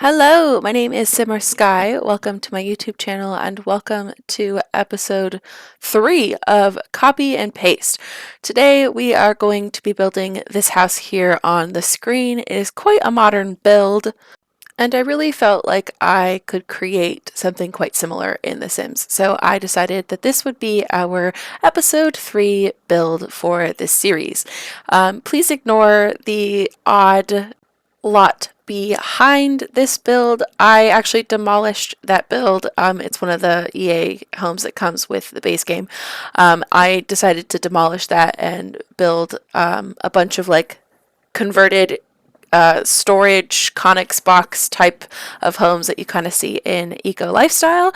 Hello, my name is Simmer Sky. Welcome to my YouTube channel and welcome to episode 3 of Copy and Paste. Today we are going to be building this house here on the screen. It is quite a modern build and I really felt like I could create something quite similar in The Sims. So I decided that this would be our episode 3 build for this series. Please ignore the odd lot behind this build. I actually demolished that build. It's one of the EA homes that comes with the base game. I decided to demolish that and build a bunch of like converted storage Conex box type of homes that you kind of see in Eco Lifestyle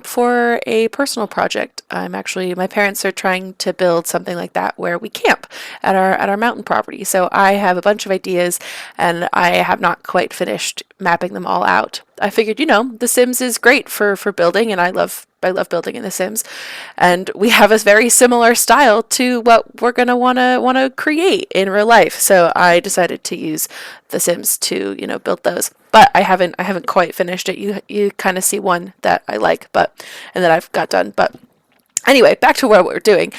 for a personal project. My parents are trying to build something like that where we camp at our mountain property. So I have a bunch of ideas and I have not quite finished mapping them all out. I figured, The Sims is great for building, and I love building in The Sims, and we have a very similar style to what we're gonna wanna create in real life. So I decided to use The Sims to build those. But I haven't quite finished it. You kind of see one that I like, and that I've got done, but. Anyway, back to what we're doing.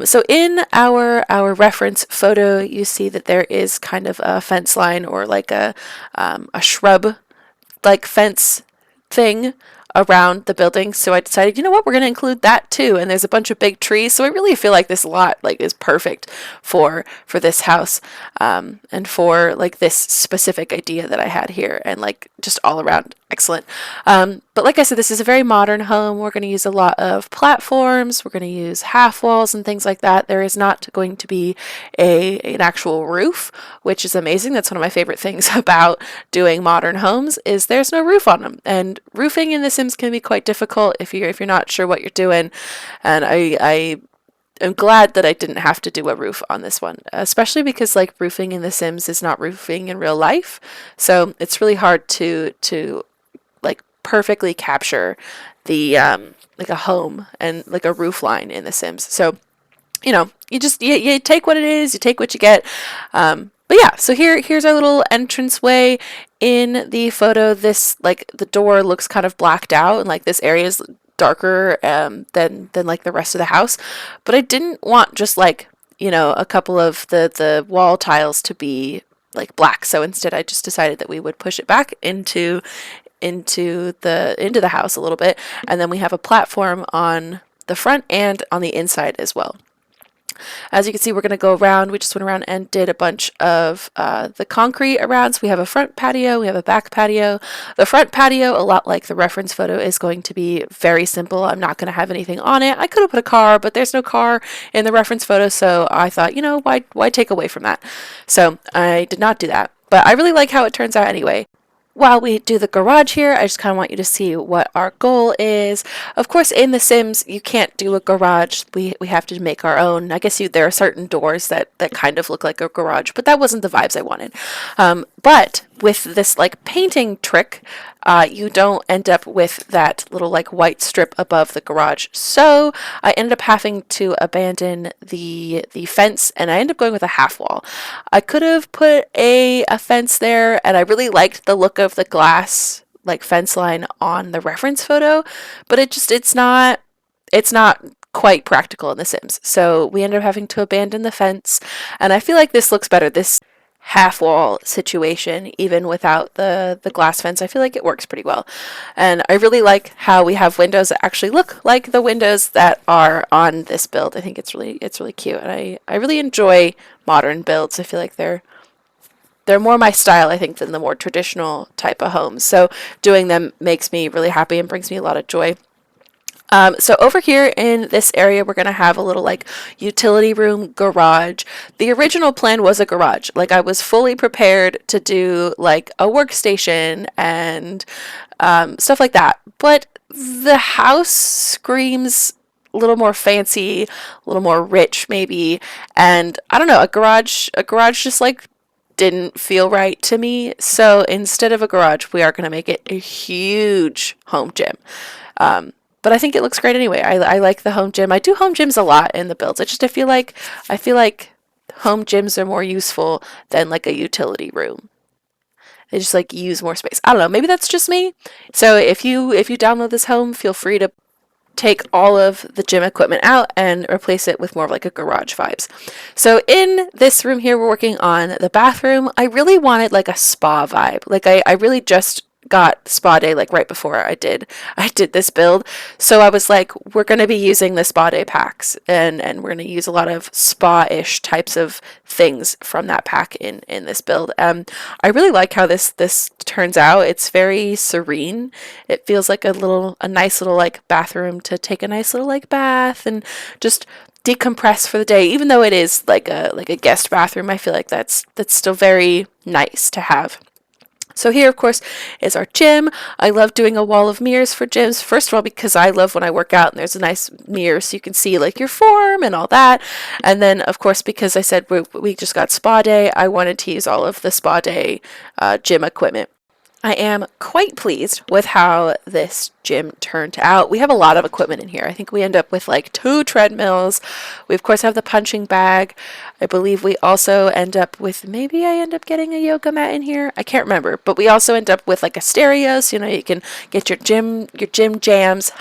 So in our reference photo, you see that there is kind of a fence line or like a shrub like fence thing around the building. So I decided, we're going to include that too. And there's a bunch of big trees. So I really feel like this lot is perfect for this house, and for like this specific idea that I had here, and like just all around excellent. But like I said, this is a very modern home. We're going to use a lot of platforms. We're going to use half walls and things like that. There is not going to be an actual roof, which is amazing. That's one of my favorite things about doing modern homes is there's no roof on them. And roofing in The Sims can be quite difficult if you're not sure what you're doing. And I'm glad that I didn't have to do a roof on this one, especially because like roofing in The Sims is not roofing in real life. So it's really hard to like perfectly capture the like a home and like a roof line in The Sims. So you take what it is, you take what you get. But yeah, so here's our little entranceway. In the photo, this like the door looks kind of blacked out, and like this area is darker than like the rest of the house. But I didn't want just like a couple of the wall tiles to be black. So instead, I just decided that we would push it back into the house a little bit, and then we have a platform on the front and on the inside as well. As you can see, we're going to go around. We just went around and did a bunch of the concrete around. So we have a front patio, we have a back patio. The front patio, a lot like the reference photo, is going to be very simple. I'm not going to have anything on it. I could have put a car, but there's no car in the reference photo, so I thought, why take away from that? So I did not do that. But I really like how it turns out anyway. While we do the garage here, I just kind of want you to see what our goal is. Of course, in The Sims, you can't do a garage. We have to make our own. I guess there are certain doors that kind of look like a garage, but that wasn't the vibes I wanted. But with this like painting trick, you don't end up with that little like white strip above the garage. So I ended up having to abandon the fence, and I ended up going with a half wall. I could have put a fence there, and I really liked the look of the glass like fence line on the reference photo, but it's not quite practical in The Sims. So we ended up having to abandon the fence, and I feel like this looks better. This half wall situation, even without the glass fence, I feel like it works pretty well. And I really like how we have windows that actually look like the windows that are on this build. I think it's really cute, and I really enjoy modern builds. I feel like they're more my style, I think, than the more traditional type of homes. So doing them makes me really happy and brings me a lot of joy. So over here in this area, we're going to have a little like utility room garage. The original plan was a garage. Like I was fully prepared to do like a workstation and stuff like that. But the house screams a little more fancy, a little more rich maybe. And I don't know, a garage just like didn't feel right to me. So instead of a garage, we are going to make it a huge home gym. But I think it looks great anyway. I like the home gym. I do home gyms a lot in the builds. I feel like home gyms are more useful than like a utility room. they just like use more space. I don't know, maybe that's just me. So if you download this home, feel free to take all of the gym equipment out and replace it with more of like a garage vibes. So in this room here, we're working on the bathroom. I really wanted like a spa vibe. Like I really just got spa day like right before I did this build. So I was like, we're going to be using the spa day packs, and we're going to use a lot of spa-ish types of things from that pack in this build. I really like how this turns out. It's very serene. It feels like a nice little like bathroom to take a nice little like bath and just decompress for the day. Even though it is like a guest bathroom, I feel like that's still very nice to have. So here, of course, is our gym. I love doing a wall of mirrors for gyms. First of all, because I love when I work out and there's a nice mirror so you can see like your form and all that. And then, of course, because I said we just got spa day, I wanted to use all of the spa day gym equipment. I am quite pleased with how this gym turned out. We have a lot of equipment in here. I think we end up with like 2 treadmills. We of course have the punching bag. I believe we also end up with, maybe I end up getting a yoga mat in here. I can't remember, but we also end up with like a stereo, so you can get your gym jams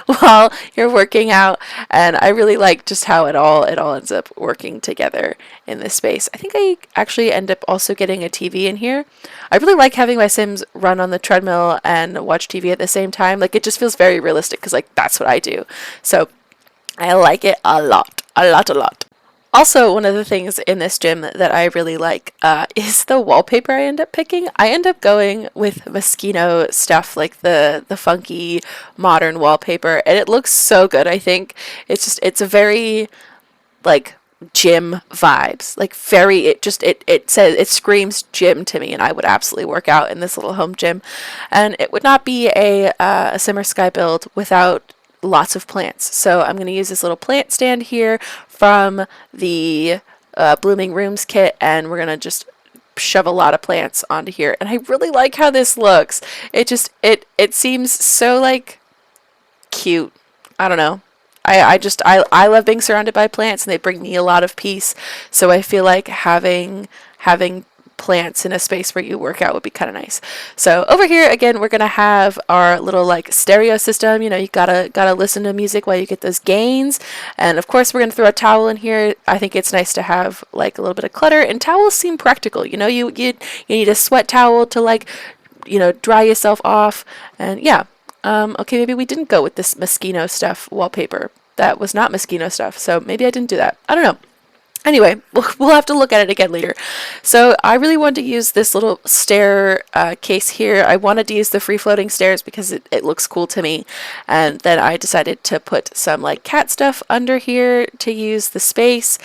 while you're working out. And I really like just how it all ends up working together in this space. I think I actually end up also getting a TV in here. I really like having my Sims run on the treadmill and watch TV at the same time. Like, it just feels very realistic because like that's what I do. So I like it a lot, a lot, a lot. Also, one of the things in this gym that I really like is the wallpaper I end up picking. I end up going with Moschino stuff, like the funky modern wallpaper, and it looks so good. I think it's a very like gym vibes, like very, it says, it screams gym to me, and I would absolutely work out in this little home gym. And it would not be a Simmer Sky build without lots of plants. So I'm going to use this little plant stand here from the Blooming Rooms kit, and we're going to just shove a lot of plants onto here. And I really like how this looks. It seems so like cute. I don't know. I love being surrounded by plants, and they bring me a lot of peace. So I feel like having plants in a space where you work out would be kind of nice. So over here again, we're gonna have our little like stereo system. You gotta listen to music while you get those gains. And of course, we're gonna throw a towel in here. I think it's nice to have like a little bit of clutter, and towels seem practical. You need a sweat towel to like dry yourself off. And yeah. Okay, maybe we didn't go with this Moschino stuff wallpaper. That was not Moschino stuff, so maybe I didn't do that. I don't know. Anyway, we'll have to look at it again later. So I really wanted to use this little stair case here. I wanted to use the free-floating stairs because it looks cool to me. And then I decided to put some like cat stuff under here to use the space.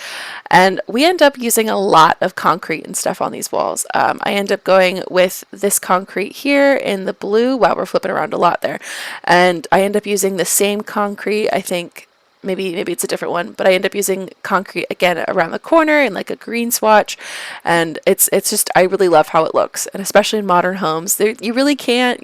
And we end up using a lot of concrete and stuff on these walls. I end up going with this concrete here in the blue. Wow, we're flipping around a lot there. And I end up using the same concrete, I think. Maybe it's a different one, but I end up using concrete again around the corner in like a green swatch, and it's just, I really love how it looks. And especially in modern homes, you really can't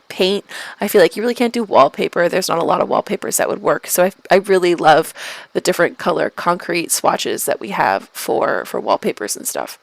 paint. I feel like you really can't do wallpaper. There's not a lot of wallpapers that would work. So I really love the different color concrete swatches that we have for wallpapers and stuff.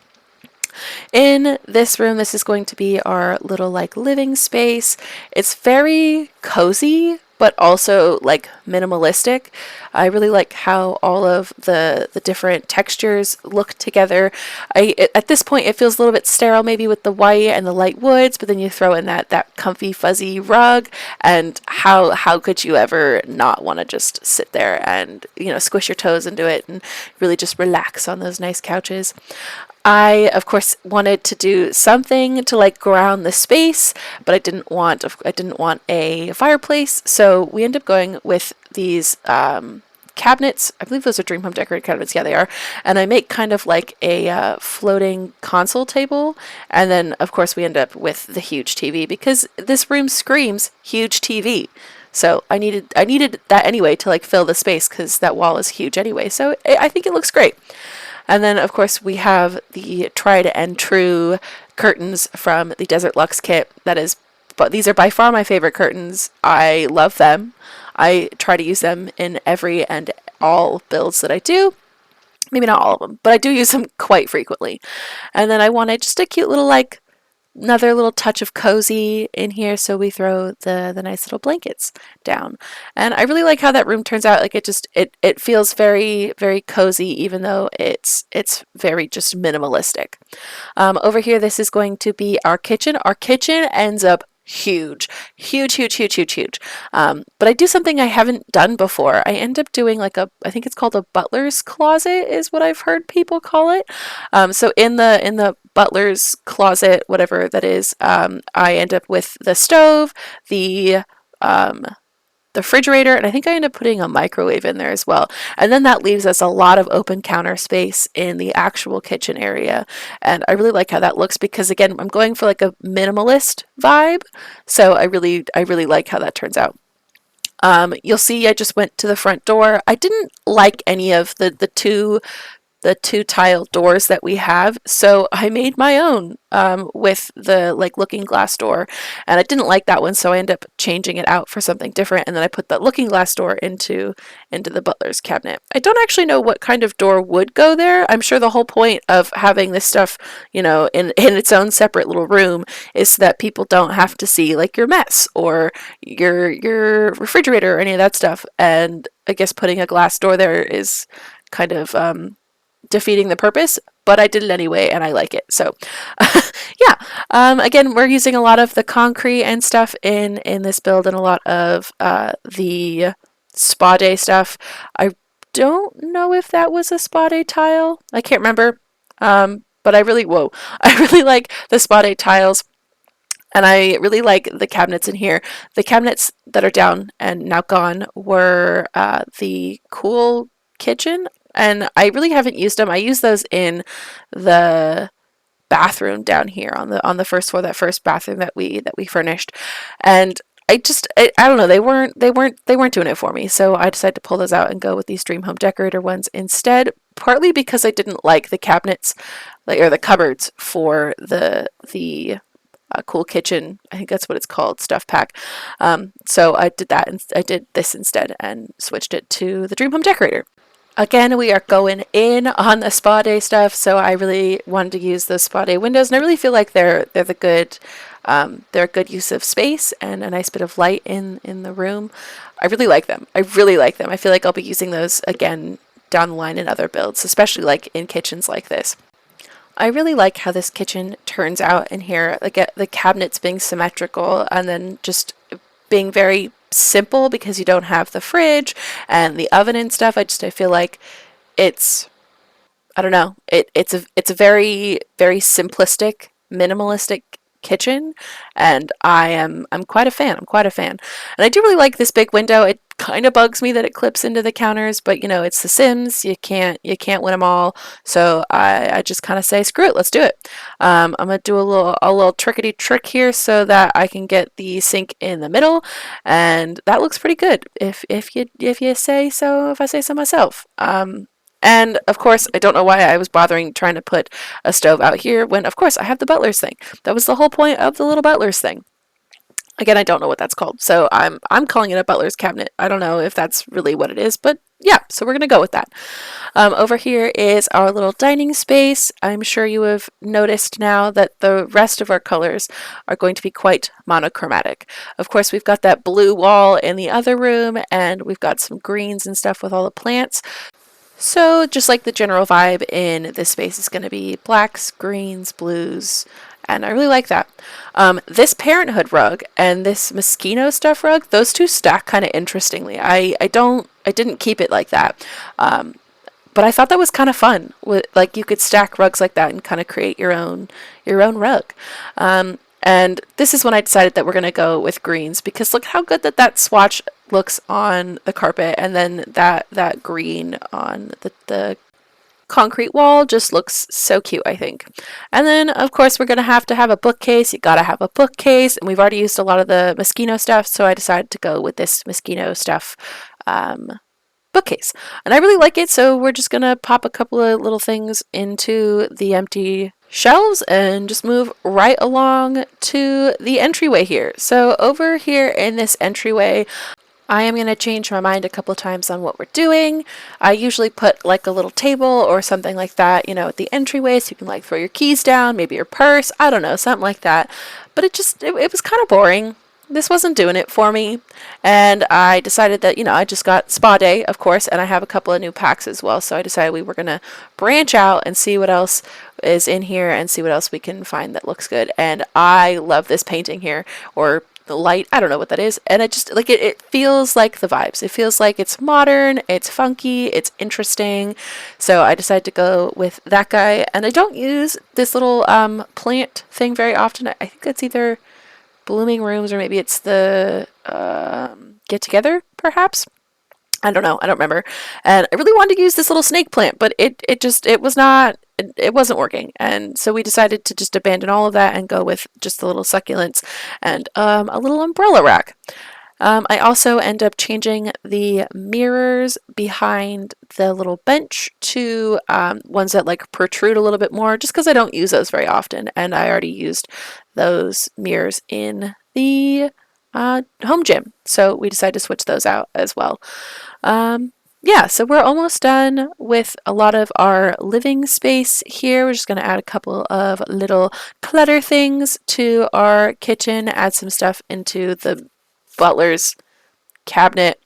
In this room, this is going to be our little like living space. It's very cozy, but also like minimalistic. I really like how all of the different textures look together. At this point, it feels a little bit sterile, maybe with the white and the light woods, but then you throw in that comfy fuzzy rug, and how could you ever not want to just sit there and squish your toes into it and really just relax on those nice couches. I, of course, wanted to do something to like ground the space, but I didn't want a fireplace, so we end up going with these cabinets. I believe those are Dream Home decorated cabinets. Yeah, they are. And I make kind of like a floating console table, and then of course we end up with the huge TV because this room screams huge TV. So I needed that anyway to like fill the space because that wall is huge anyway. So I think it looks great. And then, of course, we have the tried and true curtains from the Desert Luxe kit. But these are by far my favorite curtains. I love them. I try to use them in every and all builds that I do. Maybe not all of them, but I do use them quite frequently. And then I wanted just a cute little, like, another little touch of cozy in here, so we throw the nice little blankets down. And I really like how that room turns out. Like, it feels very, very cozy, even though it's very just minimalistic. Over here, this is going to be our kitchen. Our kitchen ends up huge, huge, huge, huge, huge, huge. But I do something I haven't done before. I end up doing like I think it's called a butler's closet, is what I've heard people call it. So in the butler's closet, whatever that is, I end up with the stove, um, the refrigerator, and I think I end up putting a microwave in there as well. And then that leaves us a lot of open counter space in the actual kitchen area. And I really like how that looks because, again, I'm going for like a minimalist vibe. So I really like how that turns out. You'll see I just went to the front door. I didn't like any of the two tile doors that we have, so I made my own with the like looking glass door, and I didn't like that one, so I ended up changing it out for something different, and then I put that looking glass door into the butler's cabinet. I don't actually know what kind of door would go there. I'm sure the whole point of having this stuff, you know, in its own separate little room is so that people don't have to see like your mess or your refrigerator or any of that stuff. And I guess putting a glass door there is kind of defeating the purpose, but I did it anyway and I like it. So yeah, again, we're using a lot of the concrete and stuff in this build, and a lot of the spa day stuff. I don't know if that was a spa day tile. I can't remember. But I really like the spa day tiles. And I really like the cabinets in here. The cabinets that are down and now gone were the cool kitchen, and I really haven't used them. I use those in the bathroom down here on the first floor, that first bathroom that we furnished, and I don't know, they weren't doing it for me, so I decided to pull those out and go with these Dream Home Decorator ones instead. Partly because I didn't like the cabinets, or the cupboards for the cool kitchen, I think that's what it's called, stuff pack. So I did that, and I did this instead and switched it to the Dream Home Decorator. Again, we are going in on the spa day stuff, so I really wanted to use those spa day windows, and I really feel like they're a good use of space and a nice bit of light in the room. I really like them. I feel like I'll be using those again down the line in other builds, especially like in kitchens like this. I really like how this kitchen turns out in here, like the cabinets being symmetrical and then just being very simple because you don't have the fridge and the oven and stuff. I feel like it's, I don't know, it's a very, very simplistic, minimalistic kitchen, and I'm quite a fan. And I do really like this big window. It kind of bugs me that it clips into the counters, but you know, it's The Sims. You can't win them all. So I just kind of say, screw it, let's do it. I'm gonna do a little trickety trick here so that I can get the sink in the middle, and that looks pretty good if you say so. If I say so myself. And of course, I don't know why I was bothering trying to put a stove out here when, of course, I have the butler's thing. That was the whole point of the little butler's thing. Again, I don't know what that's called, so I'm calling it a butler's cabinet. I don't know if that's really what it is, but yeah, so we're going to go with that. Over here is our little dining space. I'm sure you have noticed now that the rest of our colors are going to be quite monochromatic. Of course, we've got that blue wall in the other room, and we've got some greens and stuff with all the plants. So just like the general vibe in this space is going to be blacks, greens, blues, and I really like that. This Parenthood rug and this Moschino stuff rug, those two stack kind of interestingly. I didn't keep it like that, but I thought that was kind of fun. Like you could stack rugs like that and kind of create your own rug. And this is when I decided that we're going to go with greens, because look how good that swatch looks on the carpet, and then that green on the concrete wall just looks so cute, I think. And then of course we're going to have a bookcase. You gotta have a bookcase, and we've already used a lot of the Moschino stuff, so I decided to go with this Moschino stuff bookcase, and I really like it. So we're just gonna pop a couple of little things into the empty shelves and just move right along to the entryway here. So over here in this entryway, I am going to change my mind a couple times on what we're doing. I usually put like a little table or something like that, you know, at the entryway so you can like throw your keys down, maybe your purse, I don't know, something like that. But it was kind of boring. This wasn't doing it for me. And I decided that, you know, I just got spa day, of course, and I have a couple of new packs as well. So I decided we were going to branch out and see what else is in here and see what else we can find that looks good. And I love this painting here, or the light, I don't know what that is, and it just like it feels like the vibes. It feels like it's modern, it's funky, it's interesting. So I decided to go with that guy, and I don't use this little plant thing very often. I think it's either blooming rooms or maybe it's the get together, perhaps. I don't know. I don't remember. And I really wanted to use this little snake plant, but it wasn't working. And so we decided to just abandon all of that and go with just the little succulents and a little umbrella rack. I also end up changing the mirrors behind the little bench to ones that like protrude a little bit more, just because I don't use those very often, and I already used those mirrors in the home gym, so we decided to switch those out as well. Yeah, so we're almost done with a lot of our living space here. We're just going to add a couple of little clutter things to our kitchen, add some stuff into the butler's cabinet,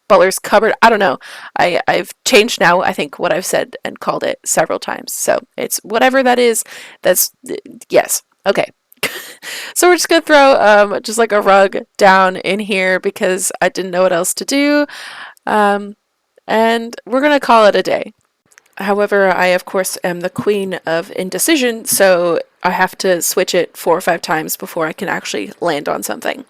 butler's cupboard. I don't know. I've changed now, I think, what I've said and called it several times. So it's whatever that is. That's, yes. Okay. So we're just going to throw just like a rug down in here because I didn't know what else to do. And we're going to call it a day. However, I of course am the queen of indecision, so I have to switch it 4 or 5 times before I can actually land on something.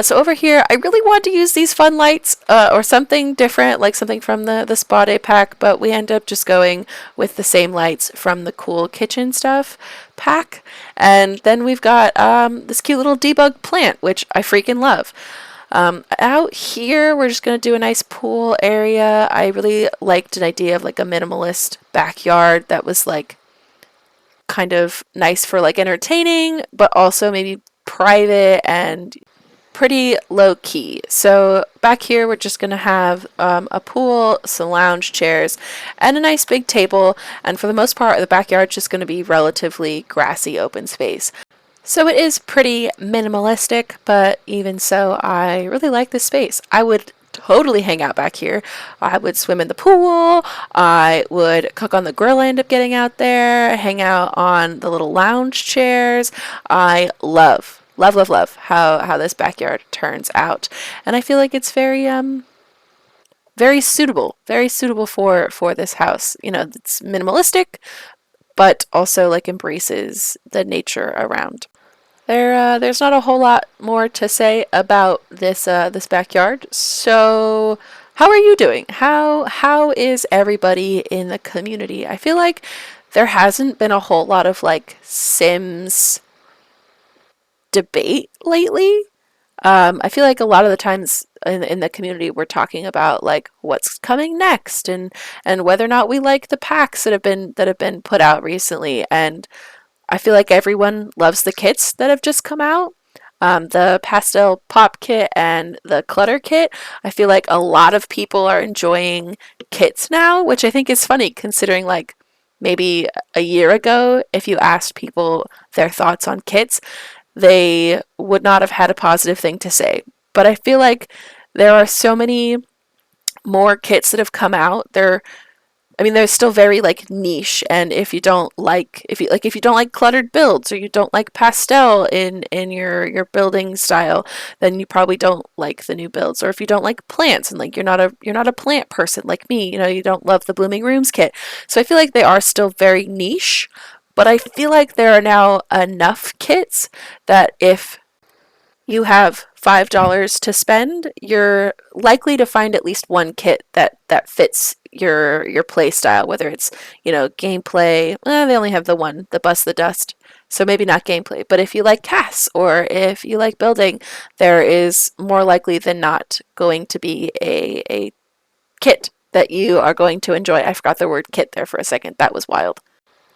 So over here, I really want to use these fun lights or something different, like something from the Spa Day pack, but we end up just going with the same lights from the Cool Kitchen Stuff pack. And then we've got this cute little debug plant, which I freaking love. Out here, we're just going to do a nice pool area. I really liked an idea of like a minimalist backyard that was like kind of nice for like entertaining, but also maybe private and pretty low key. So back here, we're just going to have a pool, some lounge chairs, and a nice big table. And for the most part, the backyard's just going to be relatively grassy open space. So it is pretty minimalistic, but even so, I really like this space. I would totally hang out back here. I would swim in the pool. I would cook on the grill I end up getting out there, hang out on the little lounge chairs. I love how this backyard turns out. And I feel like it's very suitable for this house. You know, it's minimalistic, but also like embraces the nature around. There's not a whole lot more to say about this backyard. So, how are you doing? How is everybody in the community? I feel like there hasn't been a whole lot of like Sims debate lately. I feel like a lot of the times in the community we're talking about like what's coming next and whether or not we like the packs that have been put out recently. And I feel like everyone loves the kits that have just come out. The pastel pop kit and the clutter kit. I feel like a lot of people are enjoying kits now, which I think is funny considering like maybe a year ago, if you asked people their thoughts on kits, they would not have had a positive thing to say. But I feel like there are so many more kits that have come out. They're still very like niche, and if you don't like cluttered builds or you don't like pastel in your building style, then you probably don't like the new builds. Or if you don't like plants and like you're not a plant person like me, you know, you don't love the blooming rooms kit. So I feel like they are still very niche, but I feel like there are now enough kits that if you have $5 to spend, you're likely to find at least one kit that fits your play style, whether it's, you know, gameplay. They only have the Bust the Dust, so maybe not gameplay. But if you like casts or if you like building, there is more likely than not going to be a kit that you are going to enjoy. I forgot the word kit there for a second. That was wild.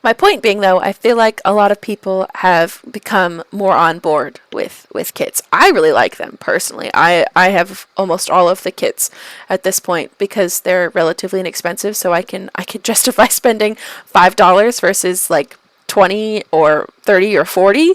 My point being, though, I feel like a lot of people have become more on board with kits. I really like them personally. I have almost all of the kits at this point because they're relatively inexpensive, so I can justify spending $5 versus like 20 or 30 or 40.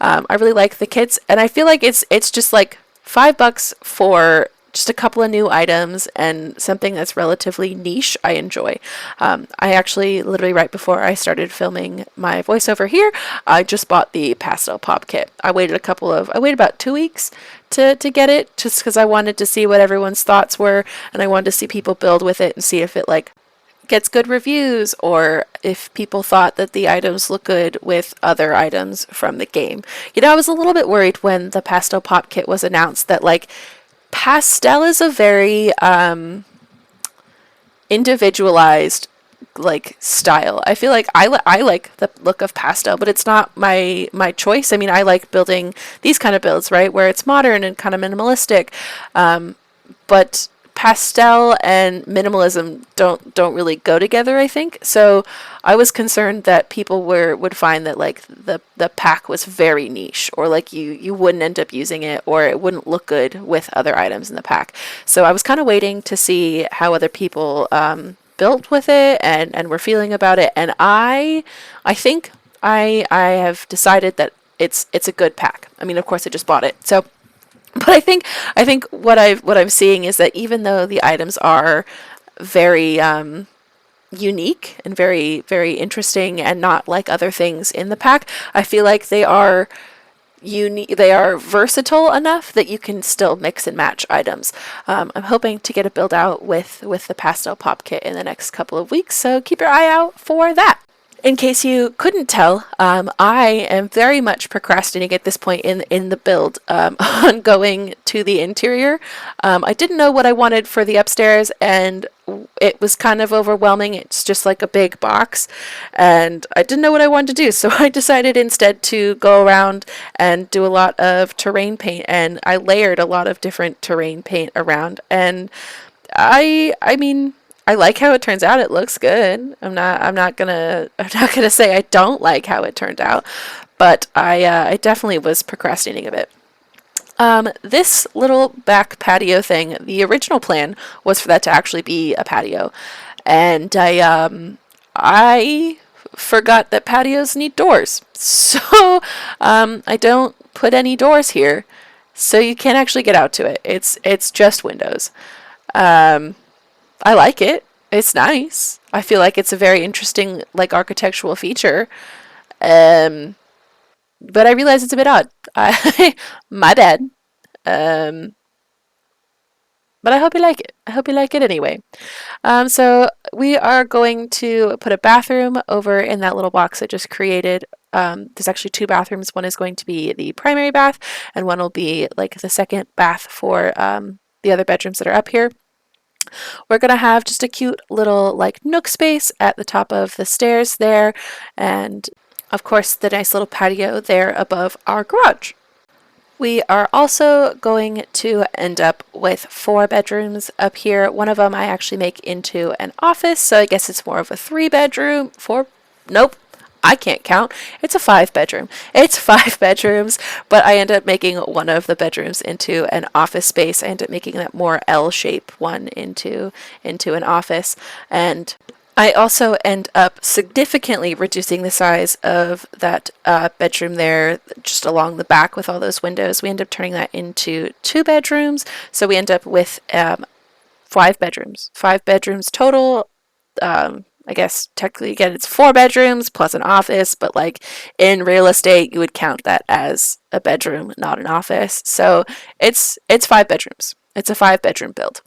I really like the kits, and I feel like it's just like $5 for just a couple of new items and something that's relatively niche. I enjoy. I actually, literally right before I started filming my voiceover here, I just bought the pastel pop kit. I waited about 2 weeks to get it, just because I wanted to see what everyone's thoughts were, and I wanted to see people build with it and see if it like gets good reviews, or if people thought that the items look good with other items from the game. I was a little bit worried when the pastel pop kit was announced that like pastel is a very individualized like style. I feel like I like the look of pastel, but it's not my choice. I mean, I like building these kind of builds, right, where it's modern and kind of minimalistic. But pastel and minimalism don't really go together, I think. So I was concerned that people would find that like the pack was very niche, or like you wouldn't end up using it, or it wouldn't look good with other items in the pack. So I was kind of waiting to see how other people built with it and were feeling about it. And I think I have decided that it's a good pack. I mean, of course, I just bought it, so. But I think what I'm seeing is that even though the items are very unique and very very interesting and not like other things in the pack, I feel like they are unique. They are versatile enough that you can still mix and match items. I'm hoping to get a build out with the pastel pop kit in the next couple of weeks, so keep your eye out for that. In case you couldn't tell, I am very much procrastinating at this point in the build on going to the interior. I didn't know what I wanted for the upstairs, and it was kind of overwhelming. It's just like a big box, and I didn't know what I wanted to do, so I decided instead to go around and do a lot of terrain paint, and I layered a lot of different terrain paint around, and I mean, I like how it turns out. It looks good. I'm not gonna say I don't like how it turned out, but I definitely was procrastinating a bit. This little back patio thing, the original plan was for that to actually be a patio, and I forgot that patios need doors, so I don't put any doors here, so you can't actually get out to it. It's just windows. I like it. It's nice. I feel like it's a very interesting like architectural feature. Um, but I realize it's a bit odd. My bad. Um, but I hope you like it. I hope you like it anyway. So we are going to put a bathroom over in that little box I just created. There's actually two bathrooms. One is going to be the primary bath, and one will be like the second bath for the other bedrooms that are up here. We're going to have just a cute little like nook space at the top of the stairs there, and of course the nice little patio there above our garage. We are also going to end up with 4 bedrooms up here. One of them I actually make into an office, so I guess it's more of a 3 bedroom. 4? Nope. I can't count. It's a 5 bedroom. It's 5 bedrooms, but I end up making one of the bedrooms into an office space. I end up making that more L-shaped one into an office, and I also end up significantly reducing the size of that bedroom there, just along the back with all those windows. We end up turning that into 2 bedrooms, so we end up with 5 bedrooms. 5 bedrooms total. I guess technically, again, it's 4 bedrooms plus an office, but like in real estate, you would count that as a bedroom, not an office. So it's 5 bedrooms. It's a 5 bedroom build.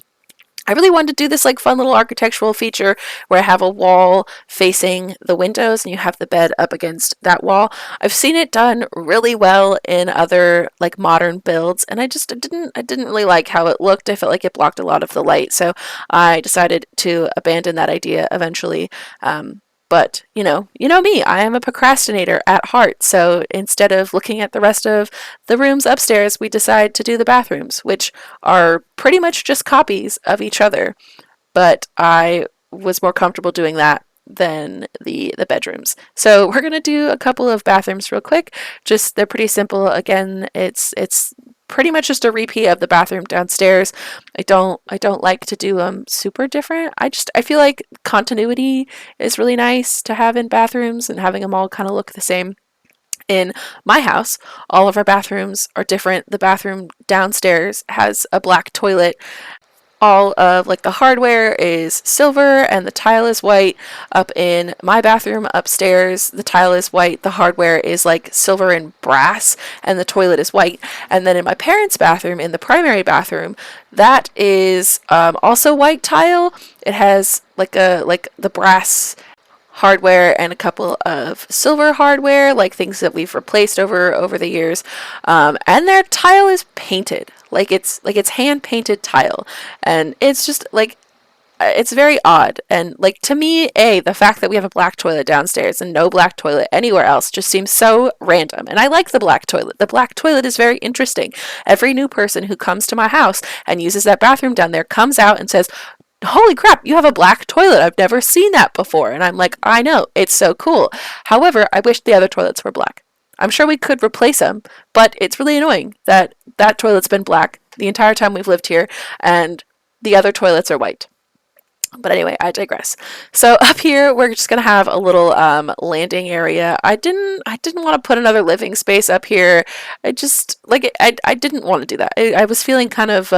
I really wanted to do this like fun little architectural feature where I have a wall facing the windows and you have the bed up against that wall. I've seen it done really well in other like modern builds, and I didn't really like how it looked. I felt like it blocked a lot of the light, so I decided to abandon that idea eventually. But you know me, I am a procrastinator at heart. So instead of looking at the rest of the rooms upstairs, we decide to do the bathrooms, which are pretty much just copies of each other. But I was more comfortable doing that the bedrooms. So we're gonna do a couple of bathrooms real quick. Just they're pretty simple. Again, it's pretty much just a repeat of the bathroom downstairs. I don't like to do them super different. I feel like continuity is really nice to have in bathrooms and having them all kind of look the same. In my house, all of our bathrooms are different. The bathroom downstairs has a black toilet. All of like the hardware is silver and the tile is white. Up in my bathroom upstairs, the tile is white, the hardware is like silver and brass, and the toilet is white. And then in my parents' bathroom, in the primary bathroom, that is also white tile. It has like the brass hardware and a couple of silver hardware, like things that we've replaced over the years. And their tile is painted, like it's hand painted tile, and it's just like it's very odd. And like to me, the fact that we have a black toilet downstairs and no black toilet anywhere else just seems so random. And I like the black toilet. The black toilet is very interesting. Every new person who comes to my house and uses that bathroom down there comes out and says, holy crap, you have a black toilet. I've never seen that before. And I'm like, I know, it's so cool. However, I wish the other toilets were black. I'm sure we could replace them, but it's really annoying that that toilet's been black the entire time we've lived here and the other toilets are white. But anyway, I digress. So up here, we're just gonna have a little landing area. I didn't want to put another living space up here. I just like I didn't want to do that. I was feeling kind of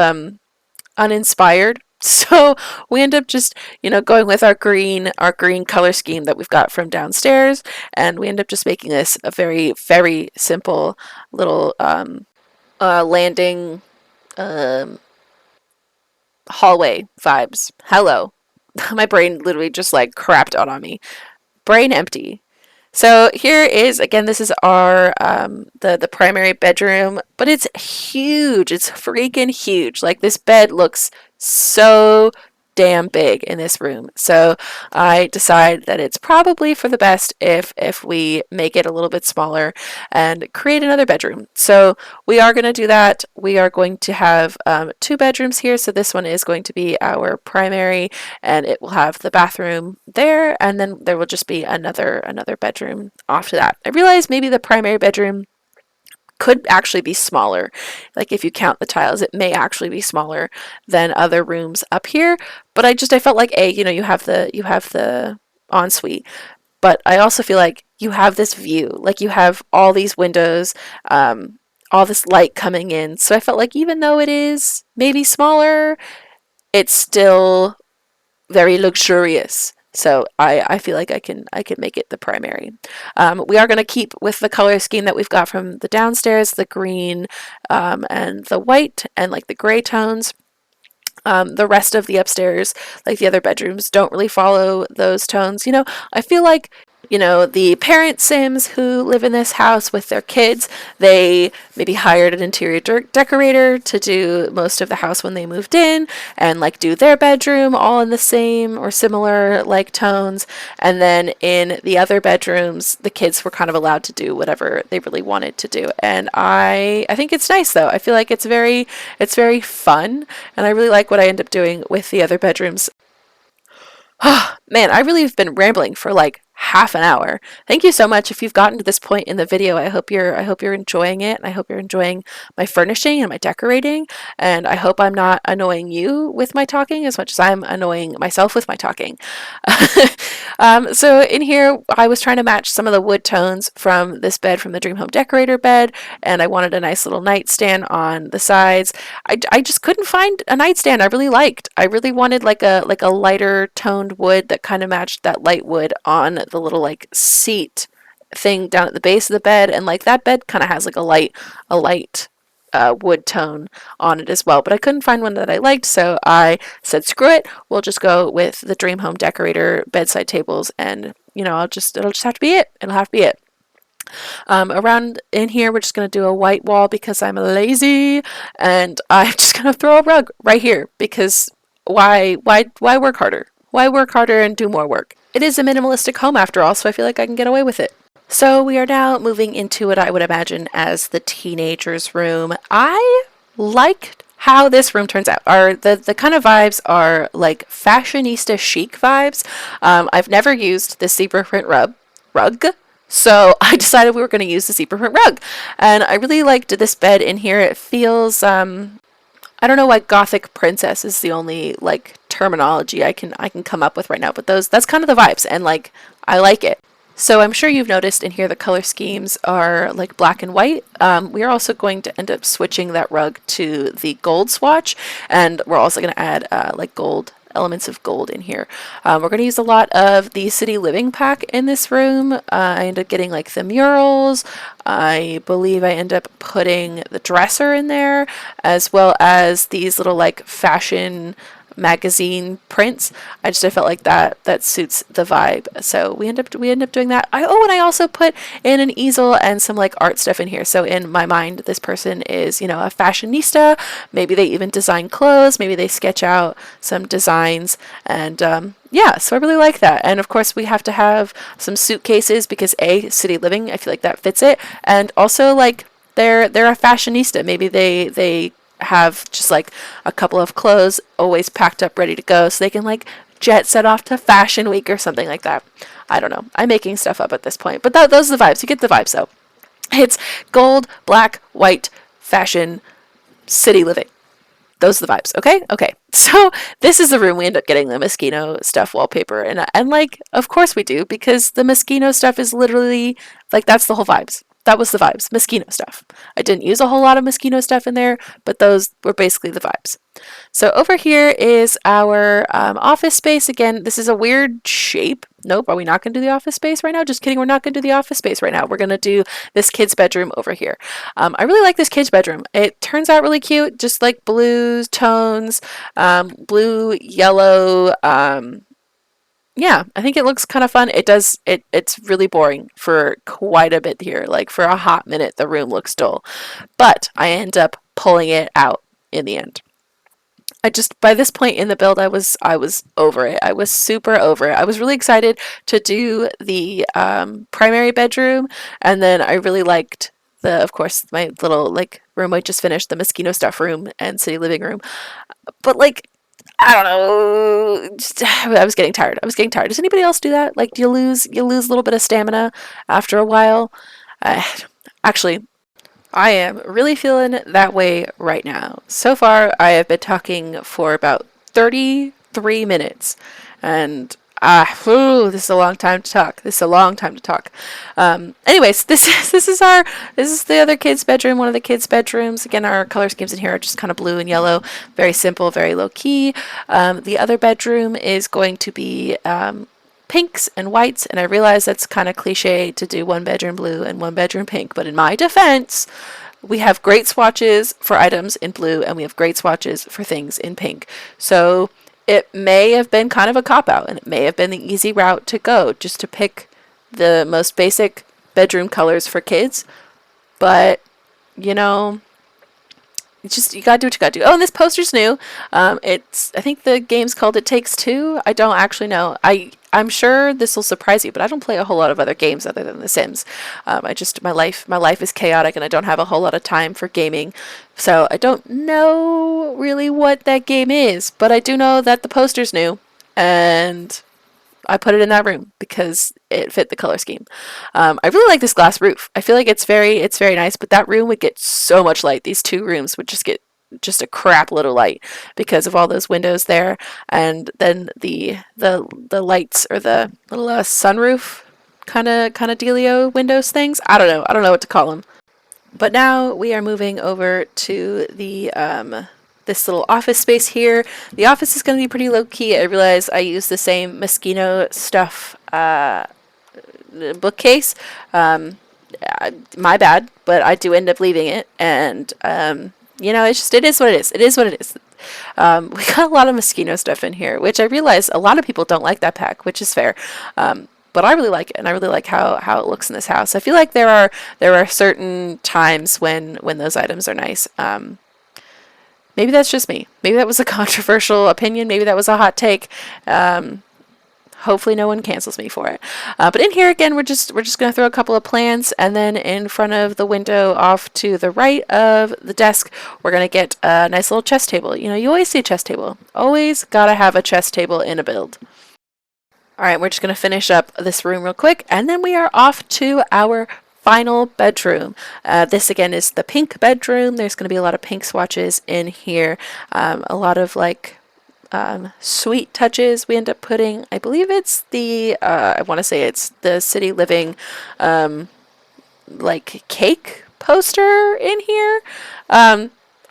uninspired. So we end up just, going with our green color scheme that we've got from downstairs, and we end up just making this a very, very simple little landing hallway vibes. Hello. My brain literally just like crapped out on me. Brain empty. So here is, again, this is our, the primary bedroom, but it's huge. It's freaking huge. Like this bed looks so damn big in this room. So I decide that it's probably for the best if we make it a little bit smaller and create another bedroom. So we are going to do that. We are going to have 2 bedrooms here. So this one is going to be our primary, and it will have the bathroom there, and then there will just be another bedroom off to that. I realize maybe the primary bedroom could actually be smaller. Like if you count the tiles, it may actually be smaller than other rooms up here. But I felt like you have the ensuite, but I also feel like you have this view, like you have all these windows, all this light coming in. So I felt like even though it is maybe smaller, it's still very luxurious. So I feel like I can make it the primary. We are going to keep with the color scheme that we've got from the downstairs, the green and the white and like the gray tones. The rest of the upstairs, like the other bedrooms, don't really follow those tones. I feel like the parent Sims who live in this house with their kids, they maybe hired an interior decorator to do most of the house when they moved in and like do their bedroom all in the same or similar like tones. And then in the other bedrooms, the kids were kind of allowed to do whatever they really wanted to do. And I think it's nice though. I feel like it's very fun, and I really like what I end up doing with the other bedrooms. Oh, man, I really have been rambling for like half an hour. Thank you so much if you've gotten to this point in the video. I hope you're enjoying it, and I hope you're enjoying my furnishing and my decorating, and I hope I'm not annoying you with my talking as much as I'm annoying myself with my talking. So in here, I was trying to match some of the wood tones from this bed, from the Dream Home Decorator bed, and I wanted a nice little nightstand on the sides. I just couldn't find a nightstand I really liked. I really wanted like a lighter toned wood that kind of matched that light wood on the little like seat thing down at the base of the bed, and like that bed kind of has like a light wood tone on it as well, but I couldn't find one that I liked, so I said screw it, we'll just go with the Dream Home Decorator bedside tables, and it'll just have to be it. It'll have to be it. Around in here, we're just going to do a white wall because I'm lazy, and I'm just going to throw a rug right here because why work harder? Why work harder and do more work? It is a minimalistic home after all, so I feel like I can get away with it. So we are now moving into what I would imagine as the teenager's room. I liked how this room turns out are the kind of vibes are like fashionista chic vibes. I've never used the zebra print rug. So I decided we were going to use the zebra print rug. And I really liked this bed in here. It feels, I don't know why Gothic princess is the only like terminology I can come up with right now, but that's kind of the vibes, and like I like it. So I'm sure you've noticed in here the color schemes are like black and white. We are also going to end up switching that rug to the gold swatch, and we're also going to add like gold elements of gold in here. We're going to use a lot of the City Living pack in this room. I end up getting like the murals. I believe I end up putting the dresser in there, as well as these little like fashion magazine prints. I felt like that suits the vibe, so we end up doing that. And I also put in an easel and some like art stuff in here. So in my mind, this person is, you know, a fashionista. Maybe they even design clothes. Maybe they sketch out some designs, and yeah, so I really like that. And of course, we have to have some suitcases because City Living, I feel like that fits it, and also like they're a fashionista. Maybe they have just like a couple of clothes always packed up ready to go so they can like jet set off to fashion week or something like that. I don't know, I'm making stuff up at this point, but those are the vibes. You get the vibes though. It's gold, black, white, fashion, City Living. Those are the vibes. Okay, so this is the room we end up getting the Moschino stuff wallpaper, and like of course we do, because the Moschino stuff is literally like that's the whole vibes. That was the vibes, Moschino stuff. I didn't use a whole lot of Moschino stuff in there, but those were basically the vibes. So over here is our office space. Again, this is a weird shape. Nope, are we not going to do the office space right now? Just kidding, we're not going to do the office space right now. We're going to do this kid's bedroom over here. I really like this kid's bedroom. It turns out really cute, just like blue tones, blue, yellow, yeah, I think it looks kind of fun. It's really boring for quite a bit here. Like for a hot minute, the room looks dull, but I end up pulling it out in the end. By this point in the build, I was over it. I was super over it. I was really excited to do the primary bedroom, and then I really liked of course, my little like room I just finished, the Moschino stuff room and City Living room. But like, I don't know. I was getting tired. Does anybody else do that? Like, do you lose a little bit of stamina after a while? Actually, I am really feeling that way right now. So far, I have been talking for about 33 minutes, and this is a long time to talk. Anyways, this is the other kid's bedroom, one of the kids' bedrooms. Again, our color schemes in here are just kind of blue and yellow, very simple, very low key. The other bedroom is going to be pinks and whites, and I realize that's kind of cliche to do one bedroom blue and one bedroom pink, but in my defense, we have great swatches for items in blue and we have great swatches for things in pink. So it may have been kind of a cop-out, and it may have been the easy route to go, just to pick the most basic bedroom colors for kids. But, you know, you gotta do what you gotta do. Oh, and this poster's new. I think the game's called It Takes Two. I don't actually know. I'm sure this will surprise you, but I don't play a whole lot of other games other than The Sims. My life is chaotic, and I don't have a whole lot of time for gaming, so I don't know really what that game is. But I do know that the poster's new, and I put it in that room because it fit the color scheme. I really like this glass roof. I feel like it's very nice, but that room would get so much light. These two rooms would just get a crap little light because of all those windows there, and then the lights, or the little sunroof kind of dealio windows things. I don't know what to call them. But now we are moving over to the this little office space here. The office is going to be pretty low key. I realize I use the same Moschino stuff bookcase. My bad, but I do end up leaving it, and you know, it is what it is. It is what it is. We got a lot of Moschino stuff in here, which I realize a lot of people don't like that pack, which is fair. But I really like it, and I really like how it looks in this house. I feel like there are certain times when those items are nice. Maybe that's just me. Maybe that was a controversial opinion. Maybe that was a hot take. Hopefully no one cancels me for it. But in here again, we're just going to throw a couple of plants, and then in front of the window off to the right of the desk, we're going to get a nice little chess table. You know, you always see a chess table. Always got to have a chess table in a build. All right, we're just going to finish up this room real quick, and then we are off to our final bedroom. This again is the pink bedroom. There's going to be a lot of pink swatches in here. A lot of like sweet touches we end up putting. I believe it's the I want to say it's the City Living like cake poster in here.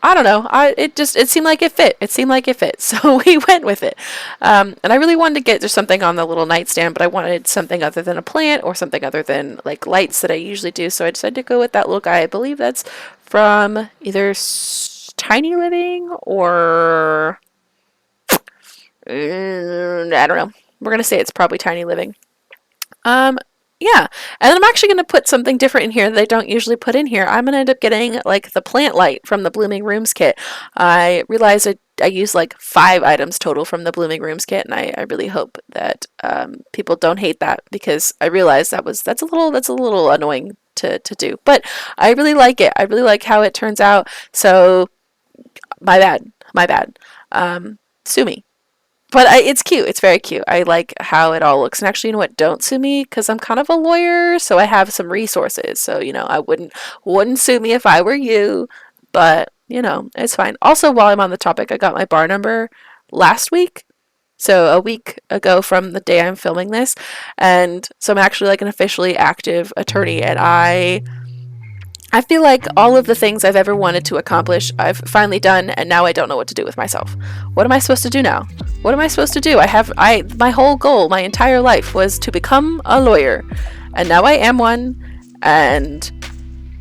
I don't know. It seemed like it fit. It seemed like it fit, so we went with it. And I really wanted to get there's something on the little nightstand, but I wanted something other than a plant or something other than like lights that I usually do. So I decided to go with that little guy. I believe that's from either Tiny Living or I don't know. We're gonna say it's probably Tiny Living. Yeah, and then I'm actually going to put something different in here that I don't usually put in here. I'm going to end up getting like the plant light from the Blooming Rooms kit. I realized I used like 5 items total from the Blooming Rooms kit, and I really hope that people don't hate that, because I realized that's a little annoying to do. But I really like it. I really like how it turns out. So my bad. Sue me. But it's cute. It's very cute. I like how it all looks. And actually, you know what? Don't sue me, because I'm kind of a lawyer, so I have some resources. So, you know, I wouldn't sue me if I were you. But, you know, it's fine. Also, while I'm on the topic, I got my bar number last week. So a week ago from the day I'm filming this. And so I'm actually like an officially active attorney. And I feel like all of the things I've ever wanted to accomplish, I've finally done, and now I don't know what to do with myself. What am I supposed to do now? What am I supposed to do? My whole goal, my entire life was to become a lawyer, and now I am one, and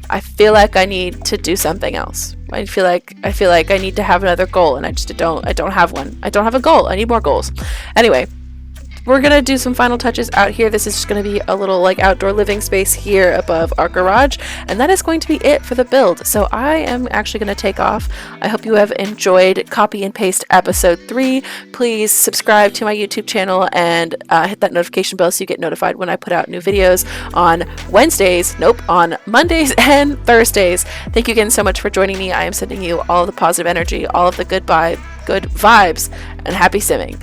I feel like I need to do something else. I feel like I need to have another goal, and I don't have one. I don't have a goal. I need more goals. Anyway, we're gonna do some final touches out here. This is just gonna be a little like outdoor living space here above our garage, and that is going to be it for the build. So I am actually gonna take off. I hope you have enjoyed Copy and Paste episode 3. Please subscribe to my YouTube channel and hit that notification bell so you get notified when I put out new videos on on Mondays and Thursdays. Thank you again so much for joining me. I am sending you all the positive energy, all of the good vibes, and happy simming.